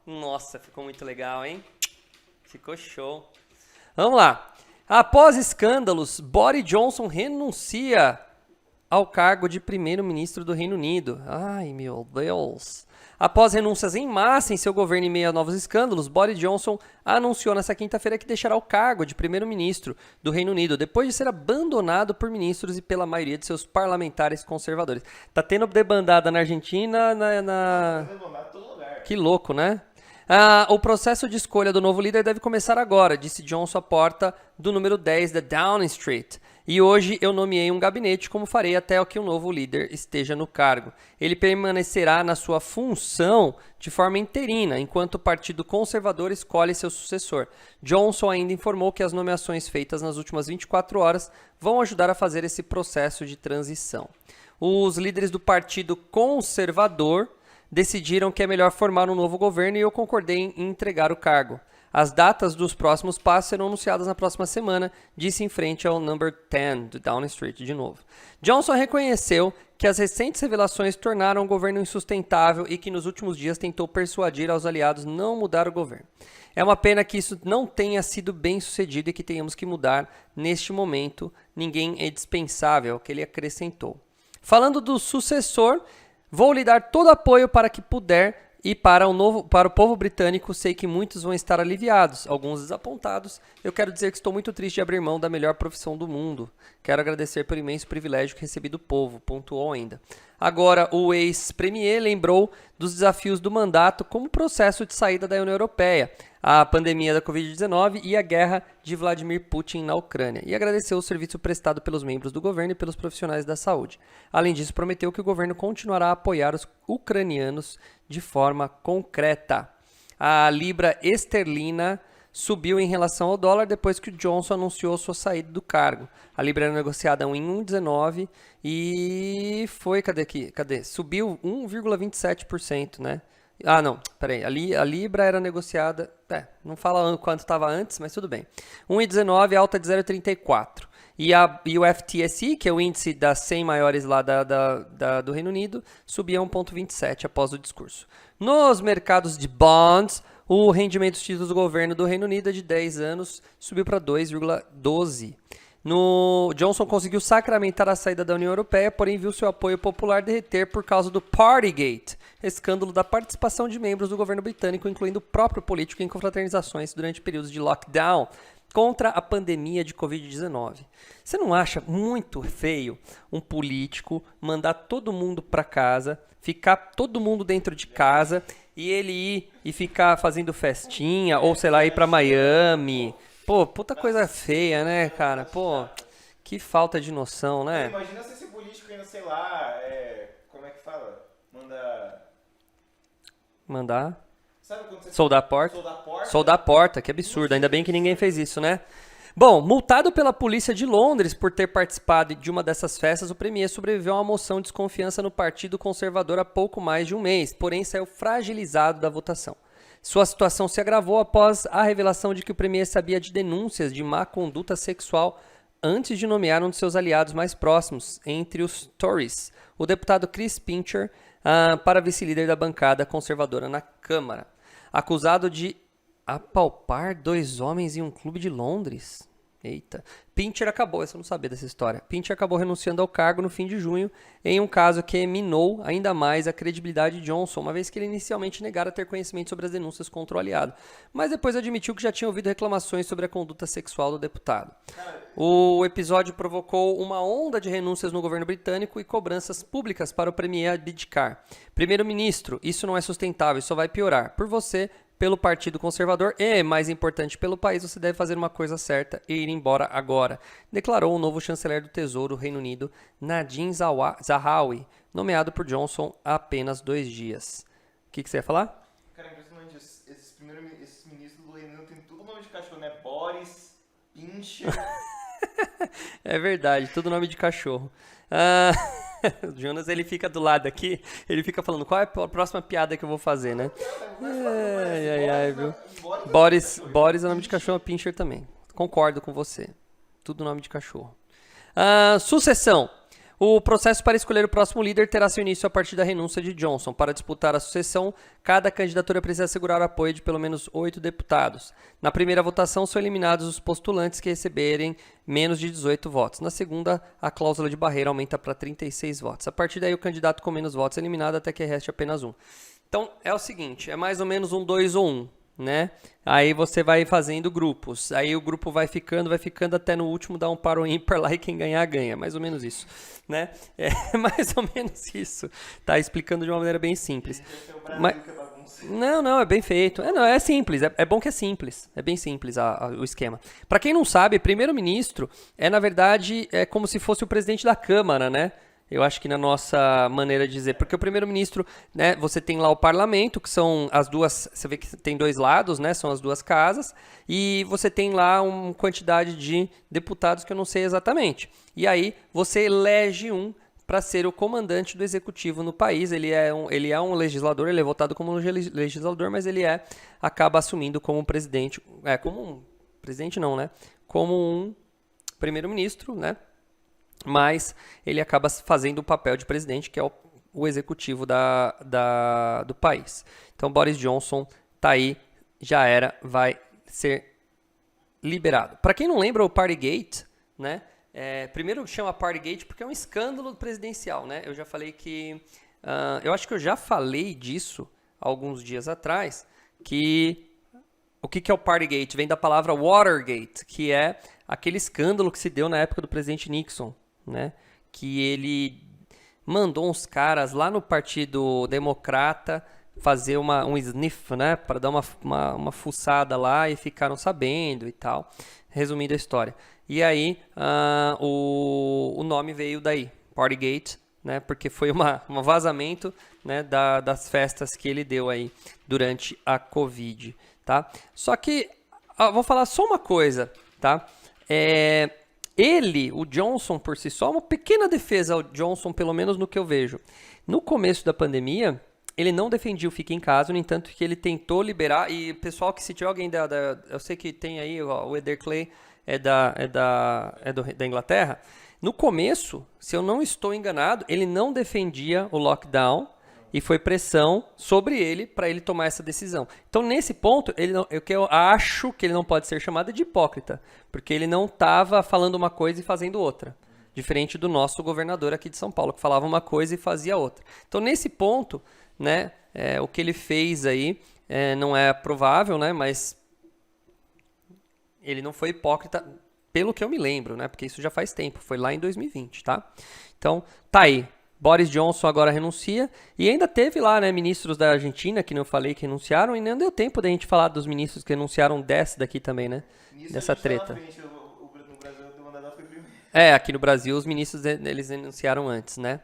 Nossa, ficou muito legal, hein? Ficou show. Vamos lá. Após escândalos, Boris Johnson renuncia ao cargo de primeiro-ministro do Reino Unido. Ai, meu Deus. Após renúncias em massa em seu governo em meio a novos escândalos, Boris Johnson anunciou nessa quinta-feira que deixará o cargo de primeiro-ministro do Reino Unido, depois de ser abandonado por ministros e pela maioria de seus parlamentares conservadores. Tá tendo debandada na Argentina, Tá debandado em todo lugar. Que louco, né? O processo de escolha do novo líder deve começar agora, disse Johnson à porta do número 10 da Downing Street. E hoje eu nomeei um gabinete, como farei até que o novo líder esteja no cargo. Ele permanecerá na sua função de forma interina, enquanto o Partido Conservador escolhe seu sucessor. Johnson ainda informou que as nomeações feitas nas últimas 24 horas vão ajudar a fazer esse processo de transição. Os líderes do Partido Conservador decidiram que é melhor formar um novo governo e eu concordei em entregar o cargo. As datas dos próximos passos serão anunciadas na próxima semana, disse em frente ao Number 10 do Downing Street de novo. Johnson reconheceu que as recentes revelações tornaram o governo insustentável e que nos últimos dias tentou persuadir aos aliados não mudar o governo. É uma pena que isso não tenha sido bem sucedido e que tenhamos que mudar neste momento. Ninguém é dispensável, é o que ele acrescentou. Falando do sucessor, vou lhe dar todo apoio para que puder e para o povo britânico sei que muitos vão estar aliviados, alguns desapontados. Eu quero dizer que estou muito triste de abrir mão da melhor profissão do mundo. Quero agradecer pelo imenso privilégio que recebi do povo, pontuou ainda. Agora, o ex-premier lembrou dos desafios do mandato como processo de saída da União Europeia, a pandemia da Covid-19 e a guerra de Vladimir Putin na Ucrânia, e agradeceu o serviço prestado pelos membros do governo e pelos profissionais da saúde. Além disso, prometeu que o governo continuará a apoiar os ucranianos de forma concreta. A libra esterlina subiu em relação ao dólar depois que o Johnson anunciou sua saída do cargo. A libra era negociada em 1,19 e foi, cadê? Subiu 1,27%, né? Ah, não, peraí, a libra era negociada, não fala quanto estava antes, mas tudo bem. 1,19, alta de 0,34. E o FTSE, que é o índice das 100 maiores lá do Reino Unido, subia 1,27 após o discurso. Nos mercados de bonds, o rendimento dos títulos do governo do Reino Unido de 10 anos subiu para 2,12. Johnson conseguiu sacramentar a saída da União Europeia, porém viu seu apoio popular derreter por causa do Partygate, escândalo da participação de membros do governo britânico, incluindo o próprio político, em confraternizações durante períodos de lockdown contra a pandemia de Covid-19. Você não acha muito feio um político mandar todo mundo para casa, ficar todo mundo dentro de casa e ele ir e ficar fazendo festinha, ou sei lá, ir para Miami? Pô, puta coisa feia, né, cara? Pô, que falta de noção, né? Imagina se esse político ainda, sei lá, como é que fala? Mandar? Sabe quando você... Soldar a porta? Soldar a porta? Soldar a porta, que absurdo. Ainda bem que ninguém fez isso, né? Bom, multado pela polícia de Londres por ter participado de uma dessas festas, o premier sobreviveu a uma moção de desconfiança no Partido Conservador há pouco mais de um mês, porém saiu fragilizado da votação. Sua situação se agravou após a revelação de que o premier sabia de denúncias de má conduta sexual antes de nomear um de seus aliados mais próximos, entre os Tories, o deputado Chris Pincher, para vice-líder da bancada conservadora na Câmara. Acusado de apalpar 2 homens em um clube de Londres. Eita. Pincher acabou, essa eu não sabia dessa história. Pincher acabou renunciando ao cargo no fim de junho em um caso que minou ainda mais a credibilidade de Johnson, uma vez que ele inicialmente negara ter conhecimento sobre as denúncias contra o aliado, mas depois admitiu que já tinha ouvido reclamações sobre a conduta sexual do deputado. O episódio provocou uma onda de renúncias no governo britânico e cobranças públicas para o premier abdicar. Primeiro-ministro, isso não é sustentável, isso só vai piorar. Por você, pelo Partido Conservador e, mais importante, pelo país, você deve fazer uma coisa certa e ir embora agora, declarou o novo chanceler do Tesouro Reino Unido, Nadine Zahawi, nomeado por Johnson há apenas 2 dias. O que você ia falar? Cara, é impressionante. Esses ministros do Reino Unido têm tudo nome de cachorro, né? Boris, Pincher... É verdade, tudo nome de cachorro. O Jonas, ele fica do lado aqui, ele fica falando qual é a próxima piada que eu vou fazer, né? Viu? Boris é nome de cachorro, Pincher também. Concordo com você. Tudo nome de cachorro. Sucessão. O processo para escolher o próximo líder terá seu início a partir da renúncia de Johnson. Para disputar a sucessão, cada candidatura precisa assegurar o apoio de pelo menos 8 deputados. Na primeira votação, são eliminados os postulantes que receberem menos de 18 votos. Na segunda, a cláusula de barreira aumenta para 36 votos. A partir daí, o candidato com menos votos é eliminado até que reste apenas um. Então, é o seguinte, é mais ou menos um 2 ou 1. Né? Aí você vai fazendo grupos, aí o grupo vai ficando até no último dar um par ou ímpar lá e quem ganhar, ganha, mais ou menos isso, né? É mais ou menos isso, tá explicando de uma maneira bem simples. Mas, não, é bem feito, é simples, é bom que é simples, é bem simples o esquema. Para quem não sabe, primeiro-ministro na verdade, é como se fosse o presidente da Câmara, né? Eu acho que na nossa maneira de dizer, porque o primeiro-ministro, né, você tem lá o parlamento, que são as duas, você vê que tem dois lados, né, são as duas casas, e você tem lá uma quantidade de deputados que eu não sei exatamente. E aí você elege um para ser o comandante do executivo no país. Ele é um legislador, ele é votado como um legislador, mas ele acaba assumindo como presidente, como um primeiro-ministro, né? Mas ele acaba fazendo o papel de presidente, que é o executivo do país. Então, Boris Johnson tá aí, já era, vai ser liberado. Para quem não lembra, o Partygate, né? Primeiro chama Partygate porque é um escândalo presidencial, né? Eu já falei que... eu acho que eu já falei disso alguns dias atrás, que... O que é o Partygate? Vem da palavra Watergate, que é aquele escândalo que se deu na época do presidente Nixon, né? Que ele mandou uns caras lá no Partido Democrata fazer um sniff, né? Para dar uma fuçada lá e ficaram sabendo e tal. Resumindo a história. E aí o nome veio daí, Partygate, né? Porque foi um vazamento, né? Das festas que ele deu aí durante a Covid, tá? Só que, vou falar só uma coisa, tá? O Johnson por si só, uma pequena defesa ao Johnson, pelo menos no que eu vejo. No começo da pandemia, ele não defendia o fica em casa, no entanto que ele tentou liberar, e pessoal que se tiver alguém eu sei que tem aí, o Eder Clay da Inglaterra, no começo, se eu não estou enganado, ele não defendia o lockdown, e foi pressão sobre ele para ele tomar essa decisão. Então, nesse ponto, eu acho que ele não pode ser chamado de hipócrita, porque ele não estava falando uma coisa e fazendo outra. Diferente do nosso governador aqui de São Paulo, que falava uma coisa e fazia outra. Então, nesse ponto, né, o que ele fez aí não é provável, né, mas ele não foi hipócrita, pelo que eu me lembro, né, porque isso já faz tempo, foi lá em 2020, tá? Então, tá aí. Boris Johnson agora renuncia, e ainda teve lá, né, ministros da Argentina, que não falei que renunciaram, e não deu tempo da gente falar dos ministros que renunciaram daqui também, né, dessa treta. No Brasil, o mandado foi primeiro. Aqui no Brasil os ministros eles renunciaram antes, né.